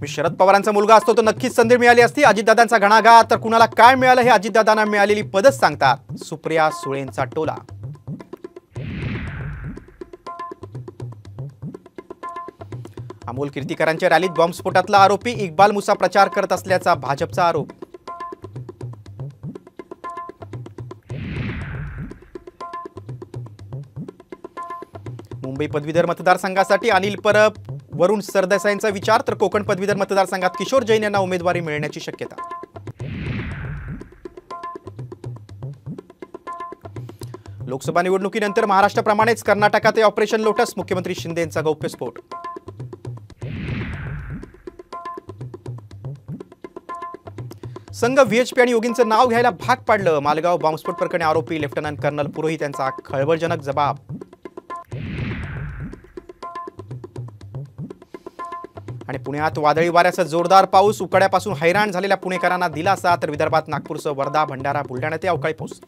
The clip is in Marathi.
मी शरद पवारांचा मुलगा असतो तर नक्कीच संधी मिळाली असती। अजितदादांचा घणाघात तर कुणाला काय मिळालं हे अजितदादांना मिळालेली पदच सांगतात। सुप्रिया सुळेंचा टोला। अमोल कीर्तिकरांच्या रॅलीत बॉम्बस्फोटातला आरोपी इक्बाल मुसा प्रचार करत असल्याचा भाजपचा आरोप। मुंबई पदवीधर मतदारसंघासाठी अनिल परब, वरुण सरदेसाईंचा विचार तर कोकण पदवीधर मतदारसंघात किशोर जैन यांना उमेदवारी मिळण्याची शक्यता। लोकसभा निवडणुकीनंतर महाराष्ट्राप्रमाणेच कर्नाटकात ऑपरेशन लोटस, मुख्यमंत्री शिंदेंचा गौप्यस्फोट। संघ व्हीएचपी आणि योगींचं नाव घ्यायला भाग पाडलं। मालगाव बॉम्बस्फोट प्रकरणी आरोपी लेफ्टनंट कर्नल पुरोहित यांचा खळबळजनक जबाब। आणि पुण्यात वादळी वाऱ्यासह जोरदार पाऊस, उकाड्यापासून हैराण झालेल्या पुणेकरांना दिलासा तर विदर्भात नागपूरसह वर्धा, भंडारा, बुलढाणा ते अवकाळी पाऊस।